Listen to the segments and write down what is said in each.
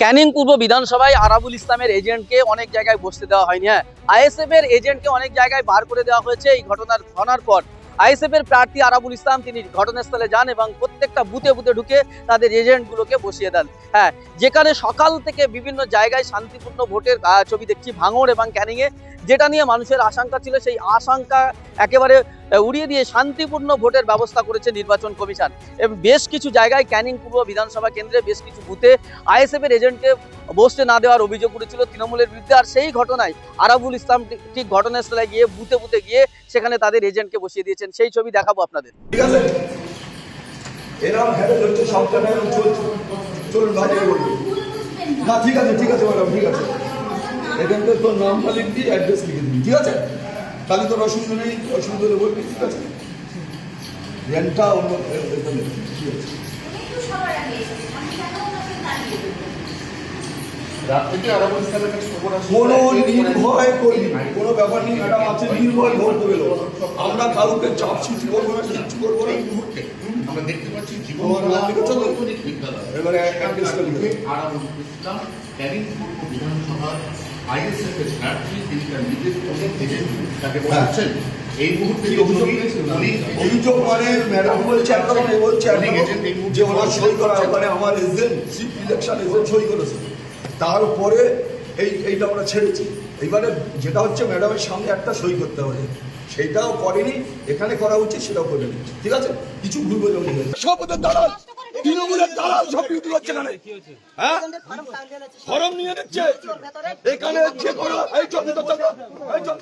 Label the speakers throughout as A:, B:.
A: ক্যানিং পূর্ব বিধানসভায় আরাবুল ইসলামের এজেন্টকে অনেক জায়গায় বসতে দেওয়া হয়নি। আইএসএফ এর এজেন্টকে অনেক জায়গায় বার করে দেওয়া হয়েছে। এই ঘটনার পর আইএসএফ এর প্রার্থী আরাবুল ইসলাম তিনি ঘটনাস্থলে যান এবং প্রত্যেকটা বুথে বুথে ঢুকে তাদের এজেন্টগুলোকে বসিয়ে দেন। যেখানে সকাল থেকে বিভিন্ন জায়গায় শান্তিপূর্ণ ভোটের ছবি দেখছি ভাঙড় এবং ক্যানিংয়ে, যেটা নিয়ে মানুষের আশঙ্কা ছিল সেই আশঙ্কা একেবারে উড়িয়ে দিয়ে শান্তিপূর্ণ ভোটের ব্যবস্থা করেছে নির্বাচন কমিশন। এবং বেশ কিছু জায়গায় ক্যানিং পূর্ব বিধানসভা কেন্দ্রে বেশ কিছু বুথে আইএসএফ এর এজেন্টকে বসতে না দেওয়ার অভিযোগ উঠেছিল তৃণমূলের বিরুদ্ধে। আর সেই ঘটনায় আরাবুল ইসলাম ঠিক ঘটনাস্থলে গিয়ে বুথে বুথে গিয়ে সেখানে তাদের এজেন্টকে বসিয়ে দিয়েছেন। সেই ছবি দেখাবো আপনাদের।
B: ঠিক আছে, এরকম হ্যান্ডেল হচ্ছে সব জায়গায় চলছে। চলুন ভাই বলবো না, ঠিক আছে ম্যাডাম, ঠিক আছে। এখানটা তোর নামটা লিখবি, অ্যাড্রেস লিখে দিবি, ঠিক আছে? তাহলে তোর অসুবিধা নেই, অসুবিধা হলে বলবি, ঠিক আছে? রেন্টটা অন্য ঠিক আছে। কোনো নির্ভয় করবি, কোনো ব্যাপার নেই ম্যাডাম, আছে নির্ভয় ভোট দেবে। আমরা কাউকে চাপ সৃষ্টি করবো না, কিচ্ছু করবো না।
C: আমরা দেখতে পাচ্ছি
B: এবারে অ্যাড্রেসটা লিখে
C: ক্যানিং পূর্ব বিধানসভার আইএসএফ এর প্রার্থী তিনি তার নিজের অনেক এজেন্ট তাকে বলছেন এই মুহূর্তে
B: অভিযোগ মানে ম্যাডাম বলছে একদম বলছে যে ওনার সই করা ওখানে আমার এজেন্ট চিফ ইলেকশন এজেন্ট সই করেছে। তারপরে এইটা আমরা ছেড়েছি। এইবারে যেটা হচ্ছে ম্যাডামের সামনে একটা সই করতে হবে, সেইটাও করেনি, এখানে করা উচিত সেটাও করে নিচ্ছি, ঠিক আছে? কিছু ভুল বলে সবদের দালাল, তৃণমূলের দালাল সব বিক্রি করছে এখানে। হ্যাঁ, ফরম নিয়ে নিচ্ছে এখানে যে কোনো এই চল এই চল এই চল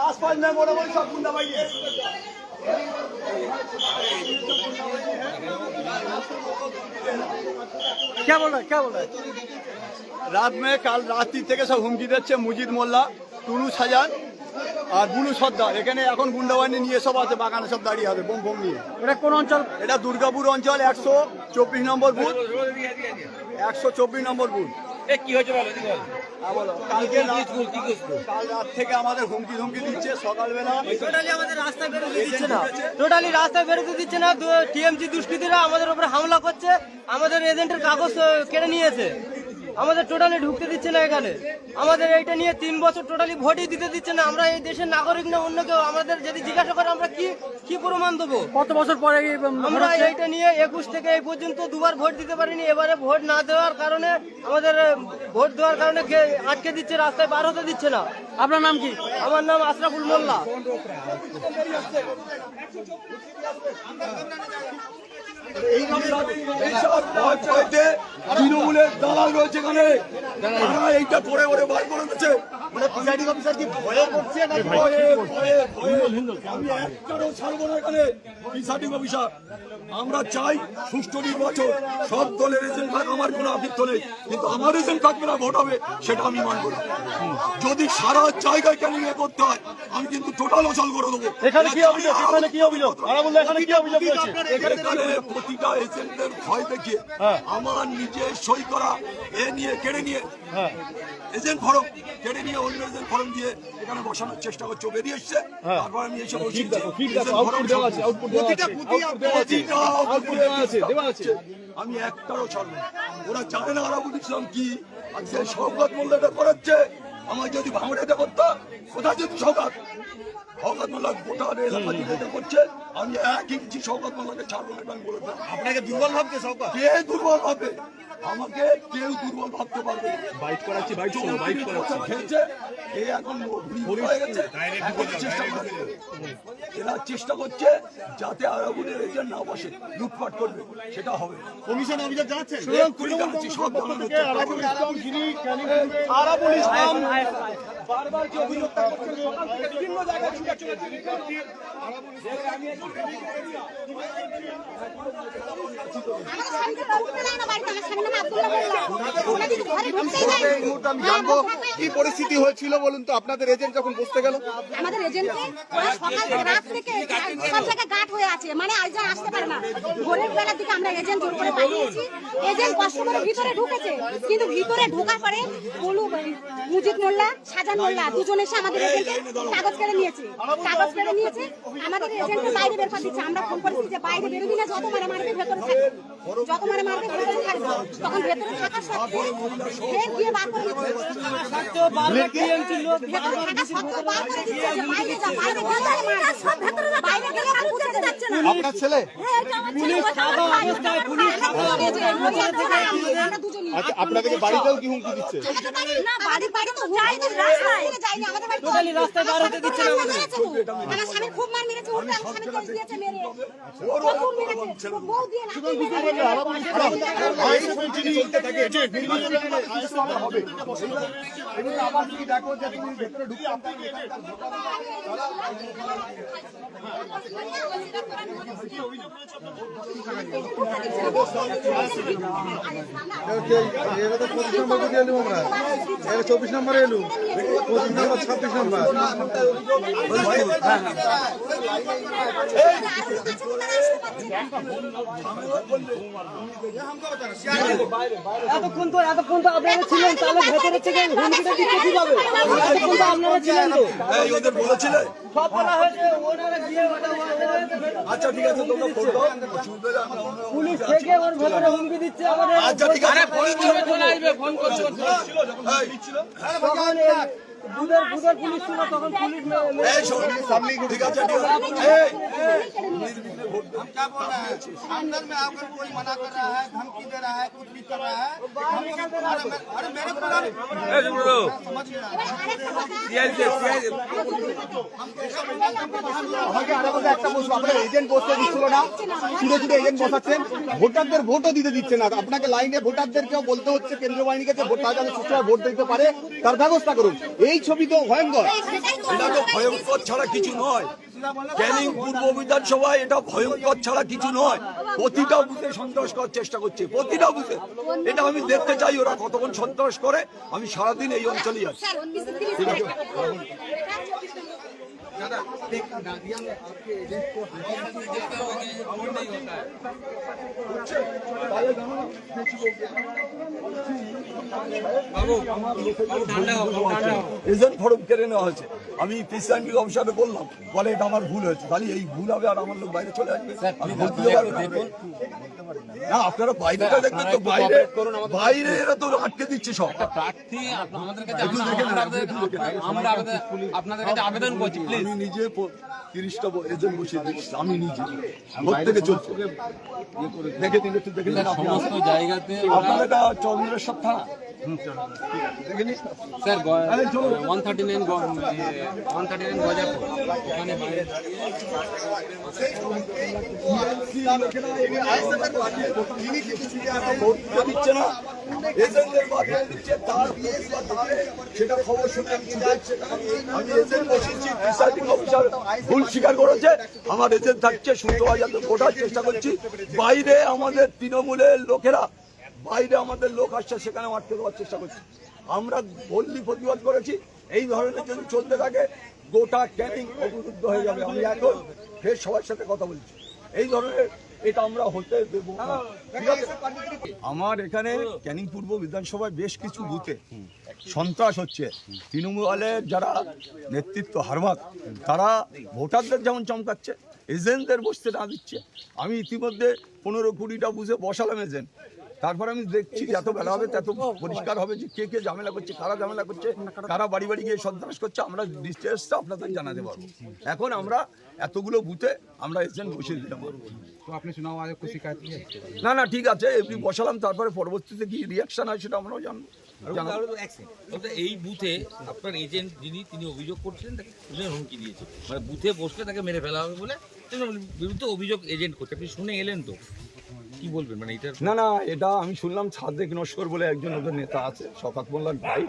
B: आसपास में बोला बोल सब गुंडा भाई है।
D: क्या बोल रहा है? रात में कल रात्रि থেকে সব হুমকি দিচ্ছে মুজিদ মোল্লা, টুলু সাজান আর বুলু সর্দার। এখানে এখন গুন্ডাবাহিনী নিয়ে সব আছে, বাগানে সব দাঁড়িয়ে আছে বোম বোম নিয়ে। এটা কোন অঞ্চল? এটা দুর্গাপুর অঞ্চল, 124 নম্বর বুথ, 124 নম্বর বুথ।
A: কি হয়েছে বলো?
D: কাল রাত থেকে আমাদের হুমকি ধুমকি দিচ্ছে। সকালবেলা
E: টোটালি আমাদের রাস্তায় বেরোতে দিচ্ছে না, টিএমসি দুষ্কৃতীরা আমাদের উপরে হামলা করছে, আমাদের এজেন্টের কাগজ কেড়ে নিয়েছে, আমাদের টোটালি ঢুকতে দিচ্ছে না এখানে। আমাদের এইটা নিয়ে 3 বছর টোটালি ভোটই দিতে দিচ্ছে না। আমরা এই দেশের নাগরিক না অন্য কেউ। আমাদের যদি জিজ্ঞাসা করে আমরা কি প্রমাণ দেবো?
D: কত বছর পরে
E: আমরা এইটা নিয়ে 21 থেকে এই পর্যন্ত দুবার ভোট দিতে পারিনি। এবারে ভোট না দেওয়ার কারণে আমাদের ভোট দেওয়ার কারণে আটকে দিচ্ছে, রাস্তায় বার হতে দিচ্ছে না।
D: আপনার নাম কি?
E: আমার নাম আশরাফুল মোল্লা।
B: তৃণমূলের দালাল রয়েছে এখানে, এইটা করে ওরে বার করে দিচ্ছে। আমরা চাই সুষ্ঠু নির্বাচন, সব দলের এজেন্ট থাক, আমার কোনো আপত্তি নেই, কিন্তু আমার এজেন্ট থাকবে না, ভোট হবে সেটা আমি মানব না। যদি সারা জায়গায় কেন নিয়ে করতে হয় আমি কিন্তু টোটাল অচল করে দেবো।
D: এখানে কি অভিযোগ? এখানে কি অভিযোগ? এখানে কি অভিযোগ হচ্ছে?
B: এখানে প্রতিটা এজেন্টের ভয় দেখিয়ে আমার নিজের সই করা এ নিয়ে কেড়ে নিয়ে এজেন্ট ফরম কেড়ে নিয়ে অন্য এজেন্ট ফরম দিয়ে এখানে বসানোর চেষ্টা করছে, বেরিয়ে এসছে। তারপর আমি এইসব আমি একটারও ছাড়ব না। ওরা জানে না আরাবুল ইসলাম কি, আজকে শওকত মোল্লাটা করাচ্ছে। আমার যদি ভাঙড়েতে করতাম, কোথায় যদি শওকত মোল্লা গোটা এলাকা যেটা করছে, আমি 1 ইঞ্চি শওকত মোল্লাকে ছাড়বো না। আমি বলে দিলাম,
D: আপনাকে দুর্বল ভাবছে শওকত?
B: কে দুর্বল ভাবে? আমাকে কেউ দুর্বল ভাবতে পারবে না।
D: বাইট করাচ্ছি
B: খেলছে এ এখন হয়ে গেছে। এরা চেষ্টা করছে যাতে আরাবুলের এজেন্ট না বসে, লুটপাট করবে, সেটা হবে।
D: কমিশন অভিযোগ জানাচ্ছেন?
B: সব
D: আরাবুল ইসলাম
B: বারবার যে অভিযোগটা করছেন সকাল থেকে বিভিন্ন জায়গায় ছুটে চলেছে।
F: আমাদের স্বামীকে ঢুকতে দেয় না বাড়িতে, আমার স্বামীর নাম আব্দুল্লাহ মোল্লা। ওনাদের ঘরে ঢুকতেই দেয় না।
G: এই মুহূর্তে আমি জানবো কি পরিস্থিতি হয়েছিল বলুন তো আপনাদের এজেন্ট যখন বসতে গেল।
F: আমাদের এজেন্টকে ওরা সকাল থেকে রাত থেকে সব জায়গায় গার্ড হয়ে আছে, মানে আইজন আসতে পারে না। ভোরের বেলার দিকে আমরা এজেন্ট জোর করে পাঠিয়েছি, এজেন্ট কষ্ট করে ভিতরে ঢুকেছে, কিন্তু ভিতরে ঢোকার পরে বলু মুজিদ মোল্লা, শাহজাহান মোল্লা দুজন এসে আমাদের এজেন্টের কাগজ কেড়ে নিয়েছে। কাগজ কেড়ে নিয়েছে, আমাদের এজেন্টকে বাইরে বের করে দিচ্ছে। আমরা ফোন করেছি যে বাইরে বেরোবি না, যত মারে মারবে ভেতরে থাকবে, যত মারে মারবে ভেতরে থাকবে। তখন ভেতরে থাকা সত্ত্বেও ফের গিয়ে বার করে দিচ্ছে। ভেতরে থাকা সত্ত্বেও বার করে দিচ্ছে যে বাইরে যা, বাইরে গেলে সব ভেতরে যা, বাইরে গেলে আর বুঝাতে যাচ্ছে না।
G: আপনার ছেলে?
F: হ্যাঁ, এটা আমার ছেলে। আমরা দুজনই।
G: আচ্ছা, আপনাদেরকে বাড়িতেও কি হুমকি দিচ্ছে?
F: না, বাড়ি তো যাইনি, রাস্তায় যাইনি, আমাদের বাড়ি
E: টোটালি রাস্তায় বার হতে দিচ্ছে না আমাদের।
F: আমার স্বামী খুব মার মেরেছে, উল্টো আমার স্বামী কেস দিয়েছে মেরে, প্রচুর মেরেছে, বউ দিয়ে লাথি মেরেছে।
G: এবার তো 25 নম্বর দিয়ে এলুম আমরা, এবার 24 নম্বরে এলুম, 25 নম্বর 26 নম্বর।
E: এতক্ষণ তো আপনারা ছিলেন, তাহলে ভেতরে থেকে হুমকিটা দিচ্ছে কিভাবে? এতক্ষণ তো আপনারা ছিলেন তো,
B: এই ওদের বলেছিলে?
E: সব বলা হয়েছে, ওনারা গিয়ে ওটা
B: আচ্ছা ঠিক আছে, তোমরা ফোন দাও, অসুবিধা নেই, আমরা অন্য-
E: পুলিশ থেকে ওর ভেতরে হুমকি দিচ্ছে আমাদের।
B: আচ্ছা ঠিক আছে,
E: তখন এই বুধের পুলিশ ছিল, তখন পুলিশ
B: এই শোন, ঠিক আছে, ঠিক আছে, এই,
G: अंदर में आकर कोई मना कर रहा है, धमकी दे रहा है, कुछ भी कर रहा है। अरे मेरे को আমাকে আরেকটা একটা বলবো, আপনারা এজেন্ট বসতে দিচ্ছিল না, ছুটে ছুটে এজেন্ট বসাচ্ছেন, ভোটারদের ভোটও দিতে দিচ্ছে না। আপনাকে লাইনে ভোটারদেরকেও বলতে হচ্ছে কেন্দ্রীয় বাহিনীকে যে ভোট তারা যেন সুষ্ঠুভাবে ভোট দিতে পারে তার ব্যবস্থা করুন। এই ছবি তো ভয়ঙ্কর।
B: এটা তো ভয়ঙ্কর ছাড়া কিছু নয়। ক্যানিং পূর্ব বিধানসভায় এটা ভয়ঙ্কর ছাড়া কিছু নয়। প্রতিটা বুথে সন্ত্রাস করার চেষ্টা করছে, প্রতিটা বুথে। এটা আমি দেখতে চাই ওরা কতক্ষণ সন্ত্রাস করে। আমি সারাদিন এই অঞ্চলেই আছি।
F: স্যার 29
B: ঠিক আছে। এজেন্ট ফরম কেড়ে নেওয়া হয়েছে। আমি প্রিসাইডিং অফিসারে বললাম, বলে এটা আমার ভুল হয়েছে। তাহলে এই ভুল হবে আর আমার লোক বাইরে চলে আসবে। আমি বলতে পারবো না। না, আপনারা বাইরেটা দেখবেন তো, বাইরে এরা তো আটকে দিচ্ছে সব।
H: প্রার্থী আমাদের কাছে আমরা আপনাদের কাছে আবেদন করছি, প্লিজ।
B: আমি নিজে 30টা এজেন্ট বসিয়ে দিচ্ছি, আমি নিজে প্রত্যেকে চলছে। দেখে দিন, একটু দেখে দিন।
H: সমস্ত জায়গাতে
B: আপনার এটা চন্দ্রেশ্বর থানা।
H: স্যার 139 গজাপুর, ওখানে বাইরে
B: দিচ্ছে না, এজেন্টদের বাধা দিচ্ছে, তার সেটা খবর শুনে আমি ছুটে যাচ্ছি। আমি এজেন্ট বসিয়েছি, প্রিসাইডিং অফিসার ভুল স্বীকার করেছে। আমার এজেন্ট থাকছে, শুক্রবার যাতে ভোটার চেষ্টা করছি। বাইরে আমাদের তৃণমূলের লোকেরা, বাইরে আমাদের লোক আসছে, সেখানে আটকে দেওয়ার চেষ্টা করছি। আমরা বললি প্রতিবাদ করেছি। এই ধরনের যদি চলতে থাকে গোটা ক্যানিং অবরুদ্ধ হয়ে যাবে। আমি এখন ফের সবার সাথে কথা বলছি, এই ধরনের এটা আমরা হতে দেবো না। ঠিক আছে? আমার এখানে ক্যানিং পূর্ব বিধানসভায় বেশ কিছু বুথে সন্ত্রাস হচ্ছে। তৃণমূলের যারা নেতৃত্ব হারমাত, তারা ভোটারদের যেমন চমকাচ্ছে, এজেন্টদের বসতে না দিচ্ছে। আমি ইতিমধ্যে 15-20টা বুথে বসালাম এজেন্ট। তারপর আমি দেখছি যত বেলা হবে তত পরিষ্কার হবে যে কে কে ঝামেলা করছে, কারা ঝামেলা করছে, কারা বাড়ি বাড়ি গিয়ে সন্ত্রাস করছে। আমরা ডিটেলসটা আপনাদের জানাতে পারবো। এখন আমরা এতগুলো বুথে আমরা এজেন্ট বসিয়ে দিলাম।
H: তো আপনি চুনাव आयोग को शिकायत की है?
B: না না, ঠিক আছে, এমনি বসালাম। তারপরে পরবর্তীতে কি রিয়াকশন হয় সেটা আমরাও জানবো।
I: এই বুথে আপনার এজেন্ট তিনি অভিযোগ করছিলেন, তাকে খুনের হুমকি দিয়েছে, মানে বুথে বসলে তাকে মেরে ফেলা হবে বলে বিরুদ্ধে অভিযোগ এজেন্ট করছে। আপনি শুনে এলেন তো, কি বলবেন? মানে এটা
B: না না, এটা আমি শুনলাম সাদেক নস্কর বলে একজন ওদের নেতা আছে, শওকত মোল্লার ভাই,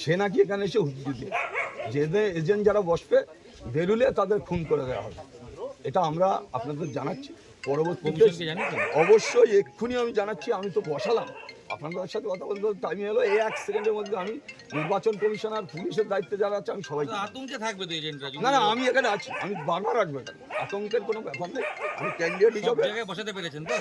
B: সে নাকি এখানে এসে হুমকি দিয়ে যে এজেন্ট যারা বসবে বেরুলে তাদের খুন করে দেওয়া হবে। এটা আমরা আপনাদের জানাচ্ছি। পরবর্তীতে
I: কমিশনকে জানিয়েছেন?
B: অবশ্যই এক্ষুনি আমি জানাচ্ছি, আমি তো বসালাম আপনাদের সাথে কথা বলতে টাইম এলো, এই 1 সেকেন্ডের মধ্যে আমি নির্বাচন কমিশনার পুলিশের দায়িত্বে যারা আছে আমি সবাই
I: আতঙ্কে থাকবে তো এজেন্টরা?
B: না না আমি এখানে আছি, আমি বারবার রাখবো, এখানে আতঙ্কের কোনো ব্যাপার নেই, আমি ক্যান্ডিডেট
I: সব
B: হিসাবে
I: জায়গায় বসাতে পেরেছেন তো?